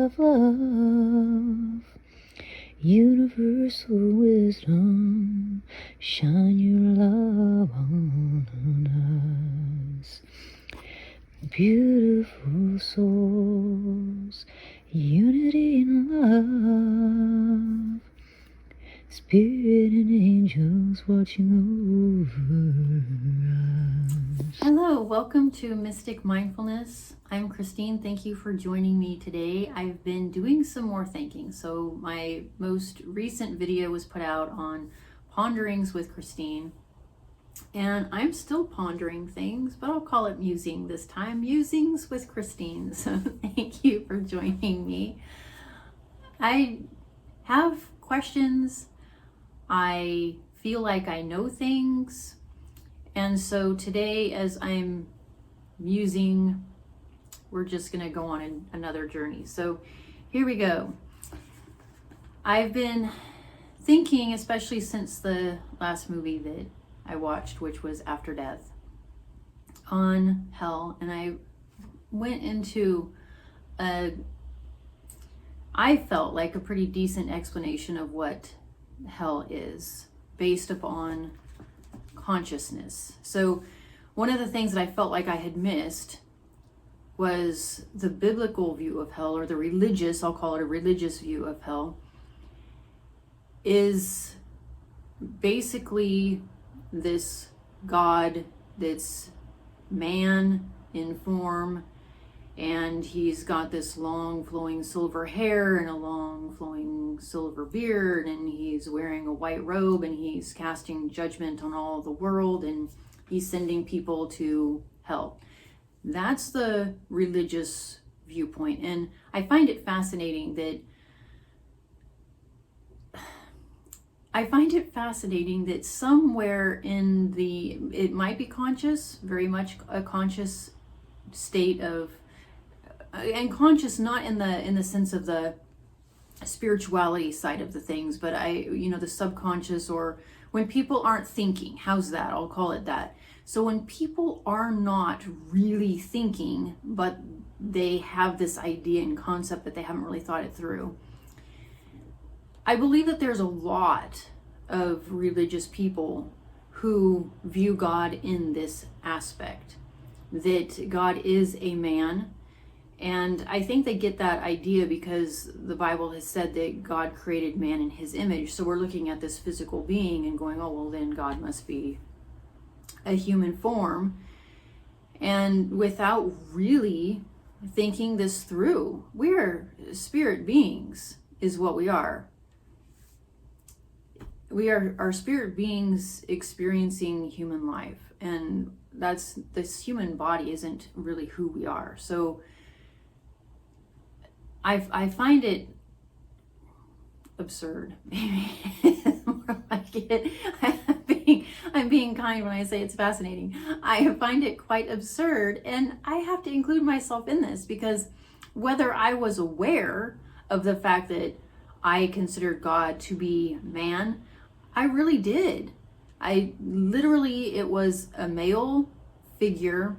of love, universal wisdom, shine your love on us. Beautiful souls, unity in love, spirit and angels watching over us. Hello, welcome to Mystic Mindfulness. I'm Christine. Thank you for joining me today. I've been doing some more thinking. So my most recent video was put out on Ponderings with Christine. And I'm still pondering things, but I'll call it musing this time. Musings with Christine. So thank you for joining me. I have questions. I feel like I know things. And so today, as I'm musing, we're just going to go on another journey. So here we go. I've been thinking, especially since the last movie that I watched, which was After Death, on hell. And I went into I felt like a pretty decent explanation of what hell is based upon consciousness. So one of the things that I felt like I had missed was the biblical view of hell, or the religious, I'll call it a religious view of hell, is basically this God that's man in form, and he's got this long flowing silver hair and a long flowing silver beard, and he's wearing a white robe, and he's casting judgment on all the world, and he's sending people to hell. That's the religious viewpoint. And I find it fascinating that somewhere in it might be conscious, very much a conscious state of, and conscious not in the sense of the spirituality side of the things, but the subconscious, or when people aren't thinking. How's that? I'll call it that. So when people are not really thinking, but they have this idea and concept that they haven't really thought it through, I believe that there's a lot of religious people who view God in this aspect, that God is a man. And I think they get that idea because the Bible has said that God created man in his image. So we're looking at this physical being and going, oh, well, then God must be a human form. And without really thinking this through, we're spirit beings is what we are. We are spirit beings experiencing human life. And this human body isn't really who we are. So I find it absurd. Maybe more like it. I'm being kind when I say it's fascinating. I find it quite absurd, and I have to include myself in this because whether I was aware of the fact that I considered God to be man, I really did. It was a male figure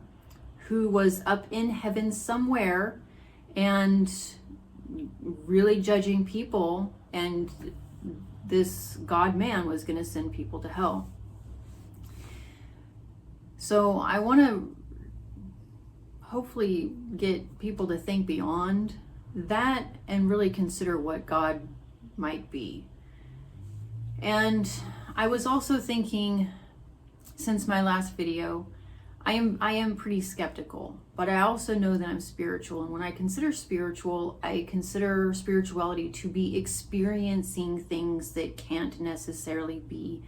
who was up in heaven somewhere and really judging people, and this God man was going to send people to hell. So I want to hopefully get people to think beyond that and really consider what God might be. And I was also thinking, since my last video, I am pretty skeptical, but I also know that I'm spiritual. And when I consider spiritual, I consider spirituality to be experiencing things that can't necessarily be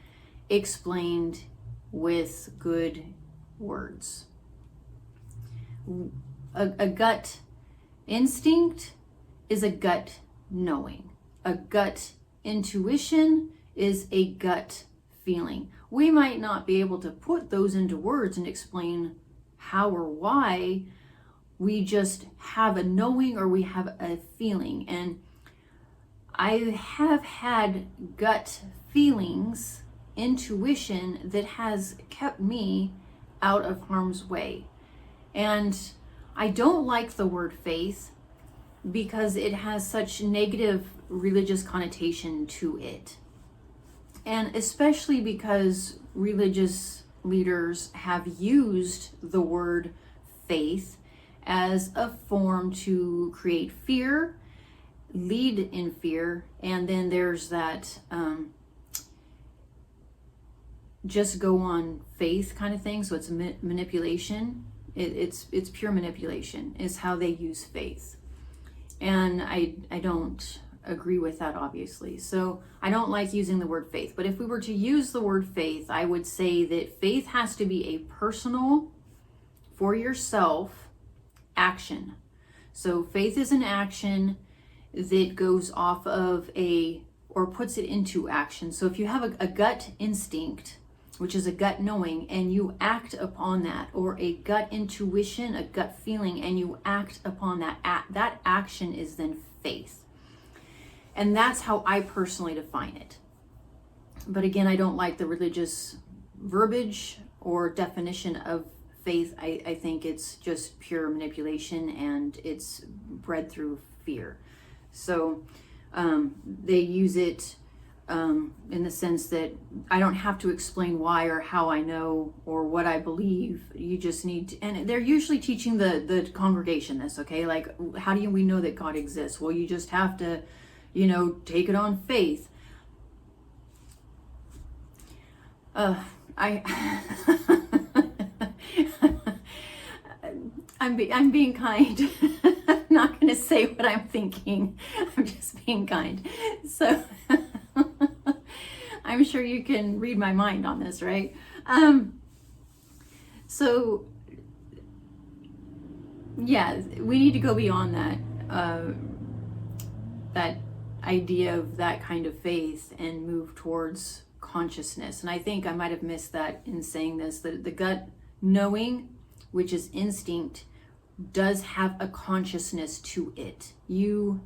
explained with good words. A gut instinct is a gut knowing. A gut intuition is a gut feeling. We might not be able to put those into words and explain how or why. We just have a knowing, or we have a feeling. And I have had gut feelings, intuition that has kept me out of harm's way. And I don't like the word faith. because it has such negative religious connotation to it. And especially because religious leaders have used the word faith as a form to create fear, lead in fear, and then there's that just go on faith kind of thing. So it's manipulation. It's pure manipulation is how they use faith. And I don't agree with that, obviously. So I don't like using the word faith. But if we were to use the word faith, I would say that faith has to be a personal, for yourself, action. So faith is an action that goes off of or puts it into action. So if you have a gut instinct, which is a gut knowing, and you act upon that, or a gut intuition, a gut feeling, and you act upon that, that action is then faith. And that's how I personally define it. But again, I don't like the religious verbiage or definition of faith. I think it's just pure manipulation, and it's bred through fear. So they use it in the sense that I don't have to explain why or how I know or what I believe. You just need to, and they're usually teaching the congregation this, okay? Like, how do we know that God exists? Well, you just have to, take it on faith. I'm being kind. I'm not going to say what I'm thinking. I'm just being kind. So I'm sure you can read my mind on this, right? So yeah, we need to go beyond that, that idea of that kind of faith and move towards consciousness. And I think I might have missed that in saying this, that the gut knowing, which is instinct, does have a consciousness to it. You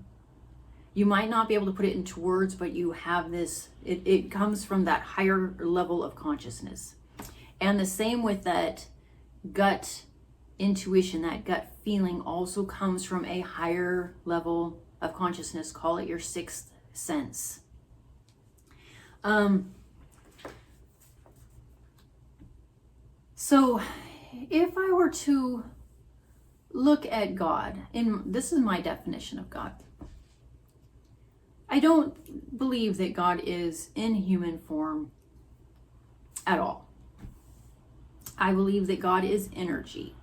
might not be able to put it into words, but you have this, it comes from that higher level of consciousness. And the same with that gut intuition, that gut feeling also comes from a higher level of consciousness. Call it your sixth sense. So if I were to look at God, this is my definition of God. I don't believe that God is in human form at all. I believe that God is energy.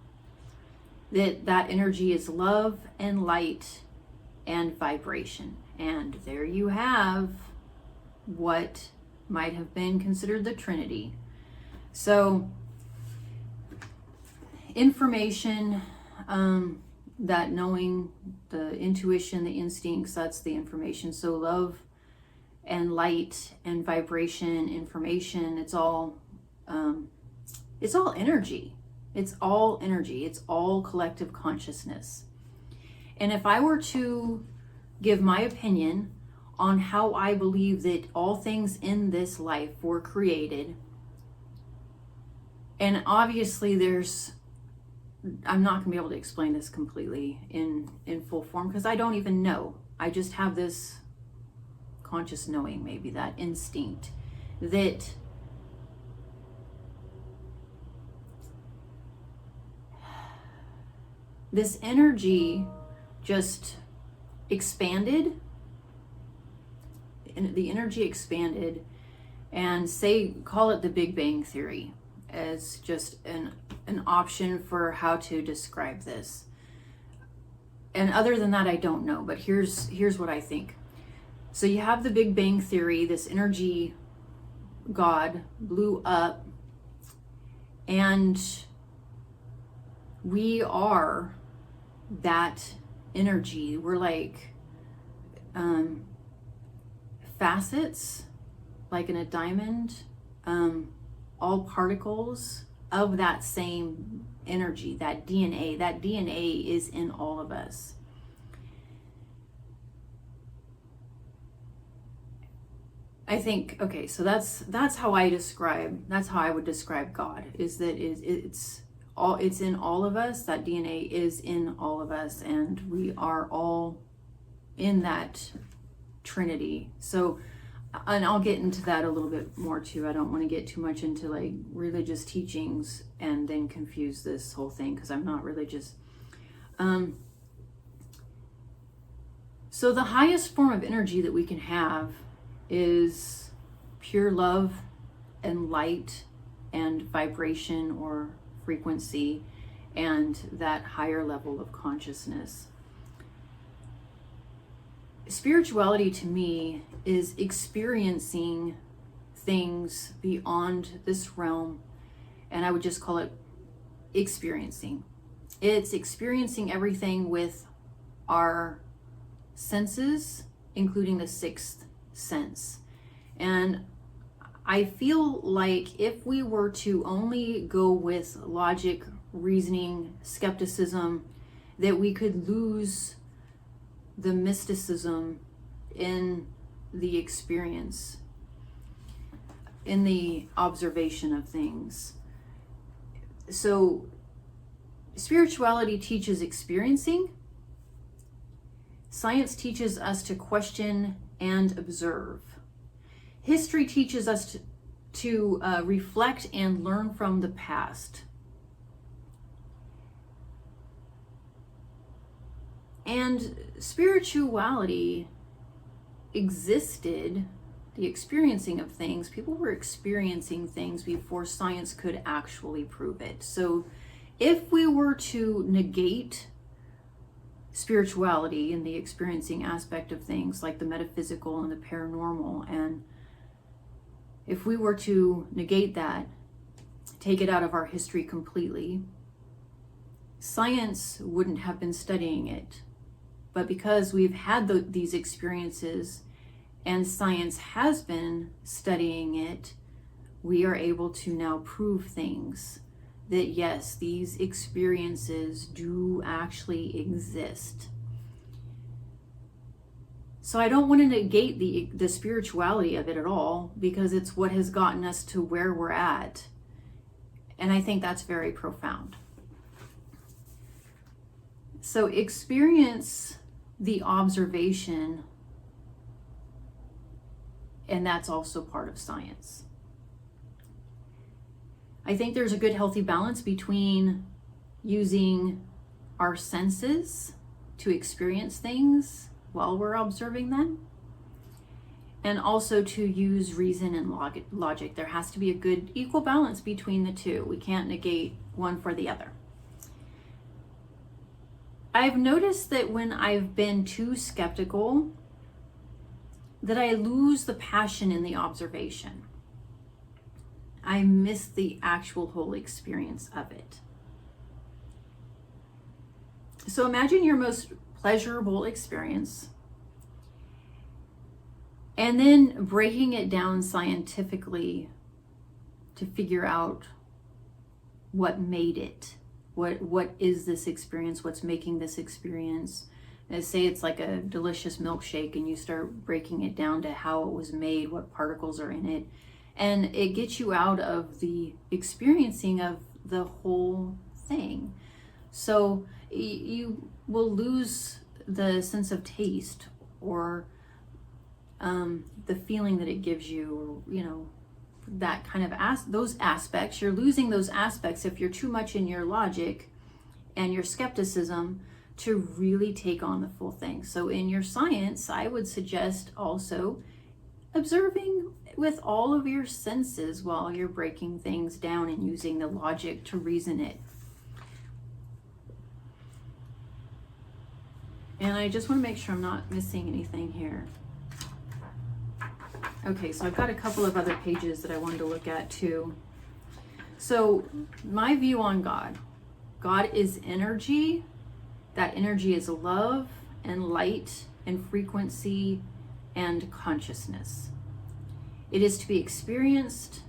That energy is love and light and vibration. And there you have what might have been considered the Trinity. So information, that knowing, the intuition, the instincts, that's the information. So love and light and vibration, information, it's all energy. It's all energy. It's all collective consciousness. And if I were to give my opinion on how I believe that all things in this life were created, and obviously I'm not going to be able to explain this completely in full form because I don't even know. I just have this conscious knowing, maybe that instinct, that this energy just expanded, and the energy expanded, and call it the Big Bang Theory as just an option for how to describe this. And other than that, I don't know, but here's what I think. So you have the Big Bang Theory, this energy God blew up, and we are that energy. We're like facets, like in a diamond, all particles of that same energy, that DNA. That DNA is in all of us. I think, okay, so that's how I would describe God, is that it's it's in all of us. That DNA is in all of us, and we are all in that Trinity. So, and I'll get into that a little bit more too. I don't want to get too much into like religious teachings and then confuse this whole thing, because I'm not religious. So the highest form of energy that we can have is pure love and light and vibration or frequency, and that higher level of consciousness. Spirituality to me is experiencing things beyond this realm, and I would just call it experiencing. It's experiencing everything with our senses, including the sixth sense. And I feel like if we were to only go with logic, reasoning, skepticism, that we could lose the mysticism in the experience, in the observation of things. So spirituality teaches experiencing. Science teaches us to question and observe. History teaches us to reflect and learn from the past. And spirituality existed, the experiencing of things. People were experiencing things before science could actually prove it. So if we were to negate spirituality and the experiencing aspect of things, like the metaphysical and the paranormal, and if we were to negate that, take it out of our history completely, science wouldn't have been studying it. But because we've had these experiences and science has been studying it, we are able to now prove things that yes, these experiences do actually exist. So I don't want to negate the spirituality of it at all, because it's what has gotten us to where we're at. And I think that's very profound. So experience the observation, and that's also part of science. I think there's a good healthy balance between using our senses to experience things while we're observing them, and also to use reason and logic. There has to be a good equal balance between the two. We can't negate one for the other. I've noticed that when I've been too skeptical, that I lose the passion in the observation. I miss the actual whole experience of it. So imagine your most pleasurable experience, and then breaking it down scientifically to figure out what made it. What is this experience? What's making this experience? And say it's like a delicious milkshake, and you start breaking it down to how it was made, what particles are in it. And it gets you out of the experiencing of the whole thing. So you will lose the sense of taste, or the feeling that it gives you, or, that kind of those aspects. You're losing those aspects if you're too much in your logic and your skepticism to really take on the full thing. So in your science, I would suggest also observing with all of your senses while you're breaking things down and using the logic to reason it. And I just want to make sure I'm not missing anything here. Okay, so I've got a couple of other pages that I wanted to look at too. So my view on God. God is energy. That energy is love and light and frequency and consciousness. It is to be experienced,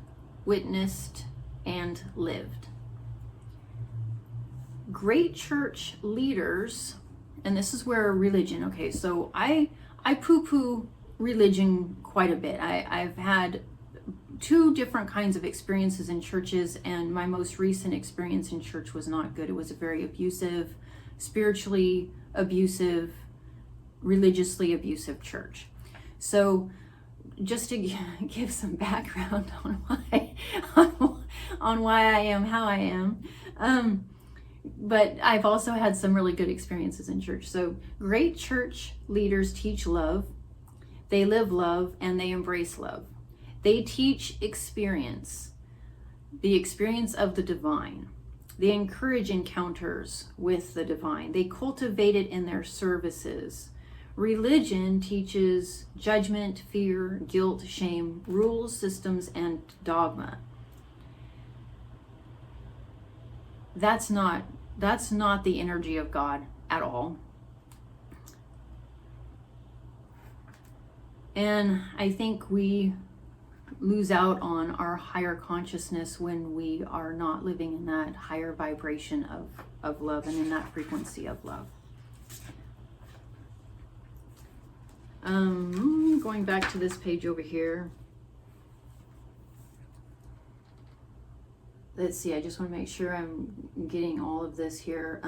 witnessed, and lived. Great church leaders, and this is where religion, okay, so I poo-poo religion quite a bit. I've had two different kinds of experiences in churches, and my most recent experience in church was not good. It was a very abusive, spiritually abusive, religiously abusive church. So just to give some background on why I am how I am, but I've also had some really good experiences in church. So great church leaders teach love, they live love, and they embrace love. They teach experience, the experience of the divine. They encourage encounters with the divine. They cultivate it in their services. Religion teaches judgment, fear, guilt, shame, rules, systems, and dogma. That's not the energy of God at all. And I think we lose out on our higher consciousness when we are not living in that higher vibration of love and in that frequency of love. Going back to this page over here. Let's see, I just want to make sure I'm getting all of this here.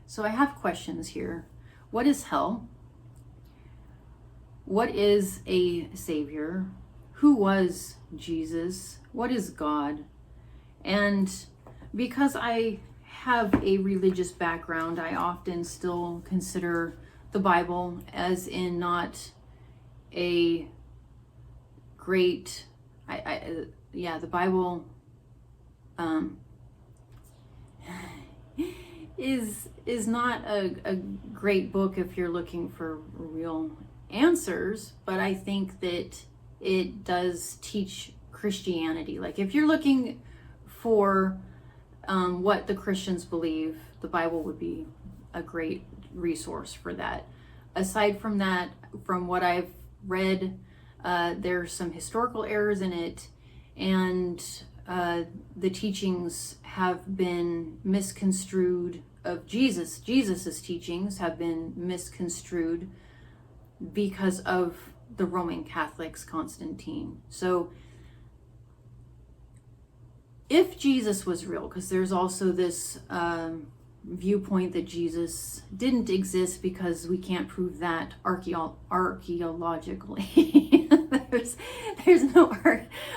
So I have questions here. What is hell? What is a savior? Who was Jesus? What is God? And because I have a religious background, I often still consider the Bible as in not a great, the Bible is not a great book if you're looking for real answers, but I think that it does teach Christianity. Like if you're looking for what the Christians believe, the Bible would be a great resource for that. Aside from that, from what I've read, there's some historical errors in it, and the teachings have been misconstrued of Jesus's teachings have been misconstrued because of the Roman Catholics, Constantine. So if Jesus was real, because there's also this viewpoint that Jesus didn't exist because we can't prove that archaeologically. there's no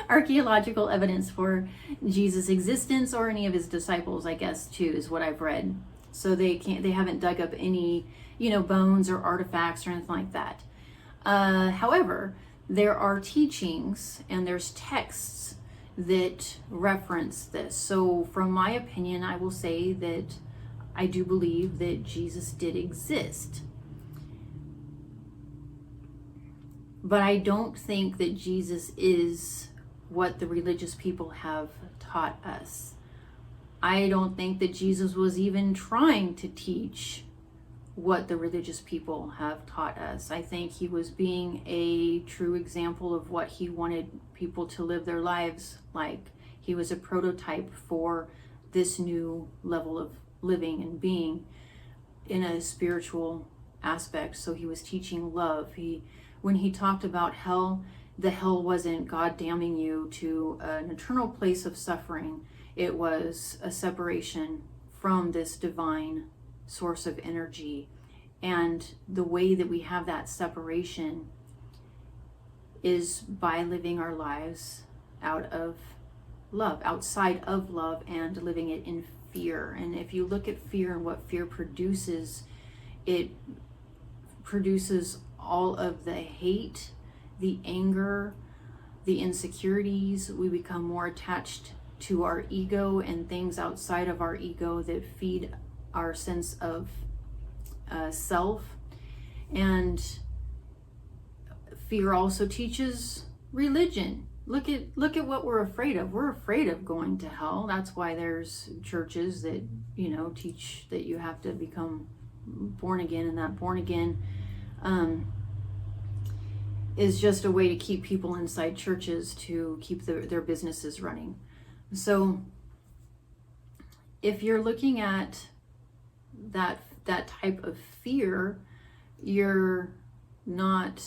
archaeological evidence for Jesus' existence or any of his disciples, I guess, too, is what I've read. So they haven't dug up any, bones or artifacts or anything like that. However, there are teachings and there's texts that reference this. So from my opinion, I will say that I do believe that Jesus did exist. But I don't think that Jesus is what the religious people have taught us. I don't think that Jesus was even trying to teach what the religious people have taught us. I think he was being a true example of what he wanted people to live their lives like. He was a prototype for this new level of living and being in a spiritual aspect. So he was teaching love. When he talked about hell, the hell wasn't God damning you to an eternal place of suffering. It was a separation from this divine source of energy. And the way that we have that separation is by living our lives out of love, outside of love, and living it in fear. And if you look at fear and what fear produces, it produces all of the hate, the anger, the insecurities. We become more attached to our ego and things outside of our ego that feed our sense of self. And fear also teaches religion. Look at what we're afraid of. We're afraid of going to hell. That's why there's churches that teach that you have to become born again, and that born again is just a way to keep people inside churches to keep their businesses running. So if you're looking at that type of fear, you're not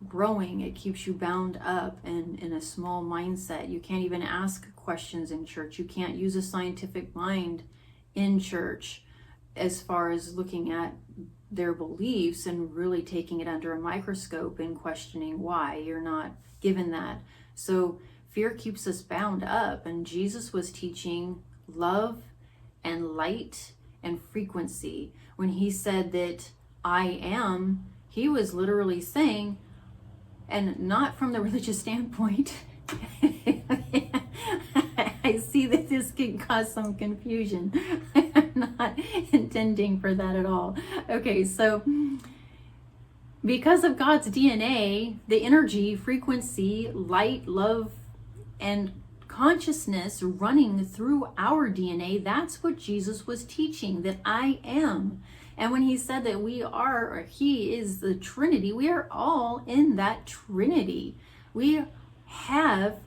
growing. It keeps you bound up and in a small mindset. You can't even ask questions in church. You can't use a scientific mind in church as far as looking at their beliefs and really taking it under a microscope and questioning why. You're not given that. So fear keeps us bound up, and Jesus was teaching love and light and frequency. When he said that I am, he was literally saying, and not from the religious standpoint, I see that this can cause some confusion. I'm not intending for that at all. Okay, so because of God's DNA, the energy, frequency, light, love, and consciousness running through our DNA, that's what Jesus was teaching, that I am. And when he said that we are, or he is the Trinity, we are all in that Trinity. We have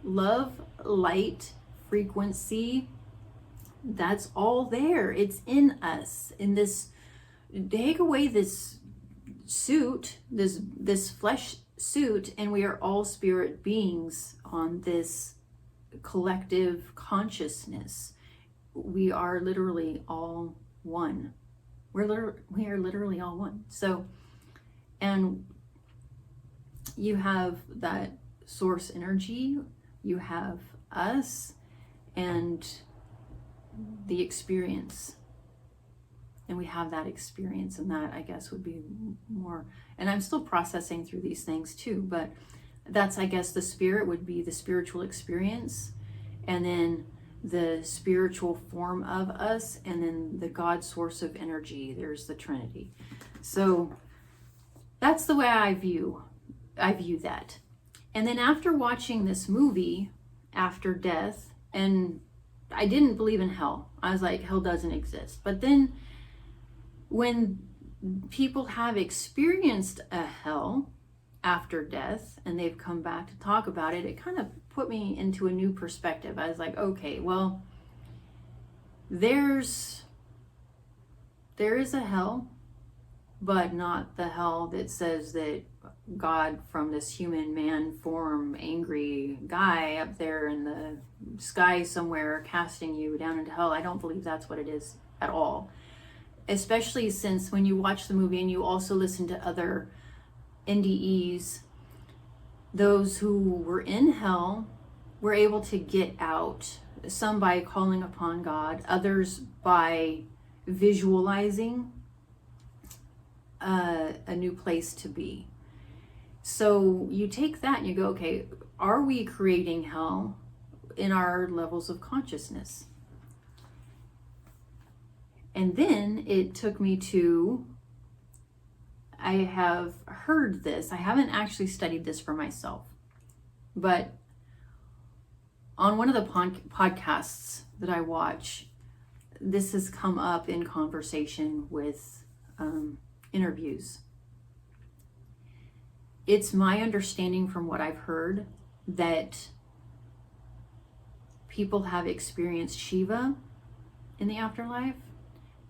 love, light, frequency. That's all there. It's in us. In this, take away this suit, this flesh suit, and we are all spirit beings on this collective consciousness. We are literally all one. We are literally all one. So, and you have that source energy, you have us, and the experience. And we have that experience, and that, I guess, would be more, and I'm still processing through these things too, but that's, I guess, the spirit would be the spiritual experience, and then the spiritual form of us, and then the God source of energy. There's the Trinity. So that's the way I view that. And then after watching this movie, After Death, and I didn't believe in hell. I was like, hell doesn't exist. But then when people have experienced a hell after death and they've come back to talk about it, it kind of put me into a new perspective. I was like, okay, well, there is a hell, but not the hell that says that God from this human man form, angry guy up there in the sky somewhere casting you down into hell. I don't believe that's what it is at all. Especially since when you watch the movie and you also listen to other NDEs, those who were in hell were able to get out, some by calling upon God, others by visualizing a new place to be. So you take that and you go, okay, are we creating hell in our levels of consciousness? And then it took me to, I have heard this, I haven't actually studied this for myself, but on one of the podcasts that I watch, this has come up in conversation with interviews. It's my understanding from what I've heard that people have experienced Shiva in the afterlife.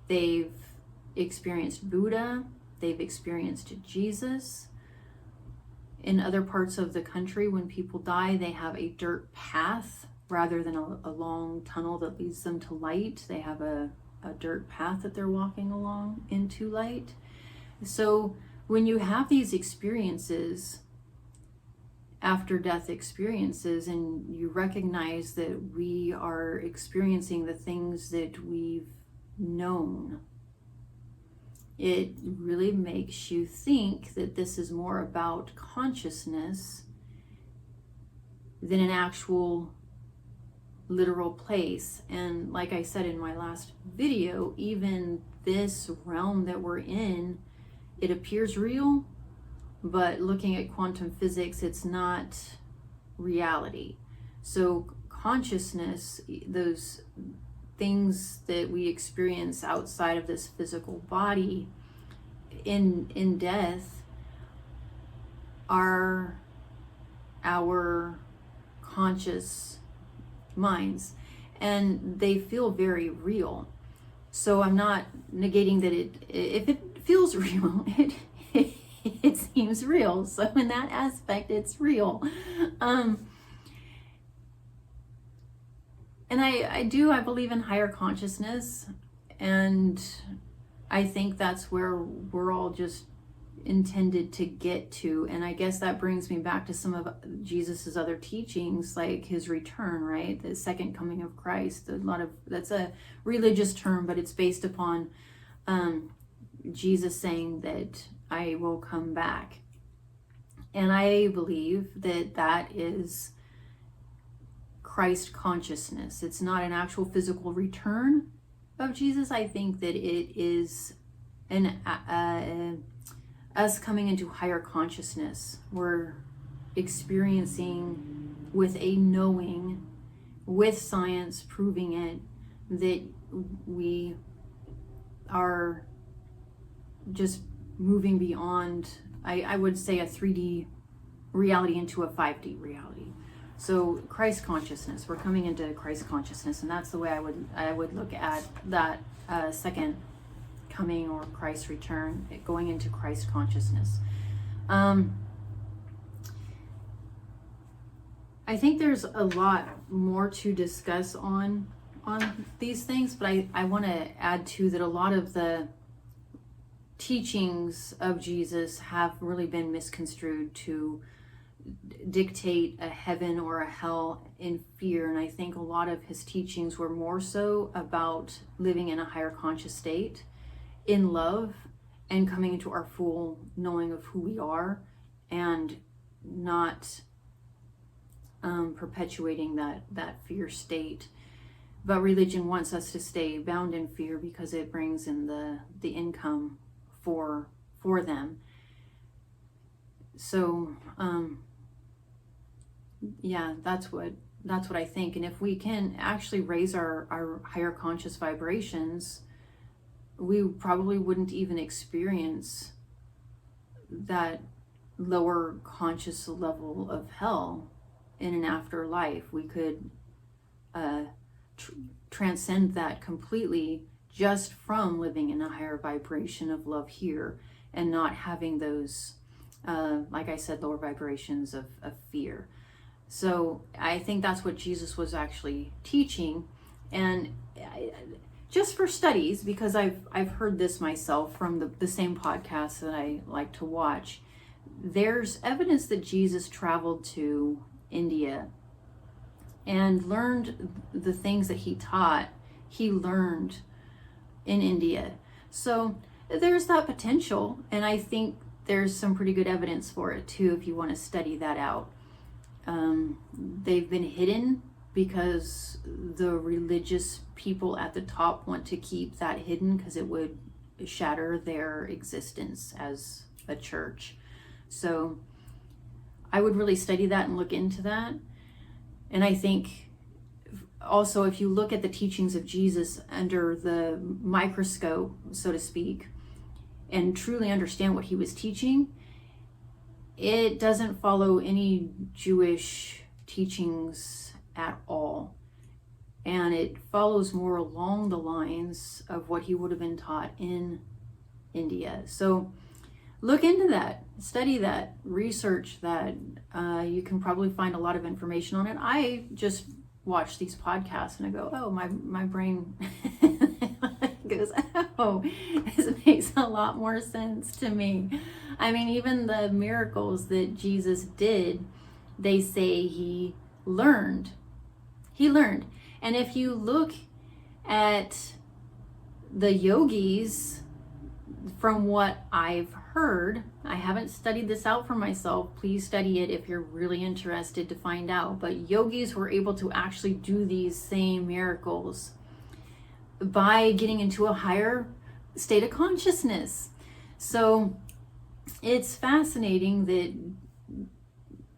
They've experienced Buddha. They've experienced Jesus. In other parts of the country, when people die, they have a dirt path rather than a long tunnel that leads them to light. They have a dirt path that they're walking along into light. So when you have these experiences, after death experiences, and you recognize that we are experiencing the things that we've known, it really makes you think that this is more about consciousness than an actual literal place. And like I said in my last video, even this realm that we're in, it appears real, but looking at quantum physics, it's not reality. So consciousness, those things that we experience outside of this physical body in death, are our conscious minds, and they feel very real. So I'm not negating that if it feels real, it seems real. So in that aspect, it's real. And I believe in higher consciousness, and I think that's where we're all just intended to get to. And I guess that brings me back to some of Jesus's other teachings, like his return, right? The second coming of Christ. That's a religious term, but it's based upon Jesus saying that I will come back. And I believe that that is Christ consciousness. It's not an actual physical return of Jesus. I think that it is us coming into higher consciousness. We're experiencing with a knowing, with science proving it, that we are just moving beyond, I would say, a 3D reality into a 5D reality. So Christ consciousness, we're coming into Christ consciousness, and that's the way I would look at that second coming or Christ return, going into Christ consciousness. I think there's a lot more to discuss on these things, but I want to add too that a lot of the teachings of Jesus have really been misconstrued to dictate a heaven or a hell in fear. And I think a lot of his teachings were more so about living in a higher conscious state, in love, and coming into our full knowing of who we are, and not perpetuating that fear state. But religion wants us to stay bound in fear because it brings in the income for them. So yeah, that's what I think. And if we can actually raise our higher conscious vibrations, we probably wouldn't even experience that lower conscious level of hell in an afterlife. We could transcend that completely just from living in a higher vibration of love here, and not having those, like I said, lower vibrations of fear. So I think that's what Jesus was actually teaching. And just for studies, because I've heard this myself from the same podcast that I like to watch, there's evidence that Jesus traveled to India and learned the things that he taught. He learned in India. So there's that potential, and I think there's some pretty good evidence for it too if you want to study that out. They've been hidden because the religious people at the top want to keep that hidden because it would shatter their existence as a church. So I would really study that and look into that. And I think also, if you look at the teachings of Jesus under the microscope, so to speak, and truly understand what he was teaching, it doesn't follow any Jewish teachings at all. And it follows more along the lines of what he would have been taught in India. So look into that, study that, research that. You can probably find a lot of information on it. I just watch these podcasts and I go, oh, my brain goes, oh, this makes a lot more sense to me. I mean, even the miracles that Jesus did, they say he learned. He learned. And if you look at the yogis, from what I've heard, I haven't studied this out for myself. Please study it if you're really interested to find out. But yogis were able to actually do these same miracles by getting into a higher state of consciousness. So it's fascinating that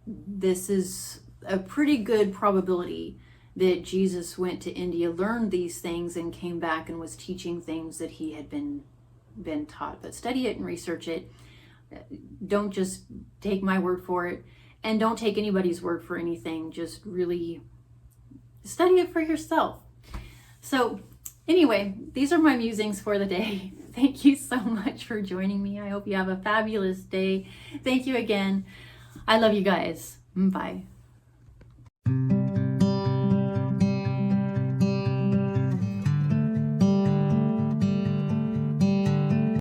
this is a pretty good probability that Jesus went to India, learned these things, and came back and was teaching things that he had been taught. But study it and research it. Don't just take my word for it, and don't take anybody's word for anything. Just really study it for yourself. So anyway, these are my musings for the day. Thank you so much for joining me. I hope you have a fabulous day. Thank you again. I love you guys. Bye.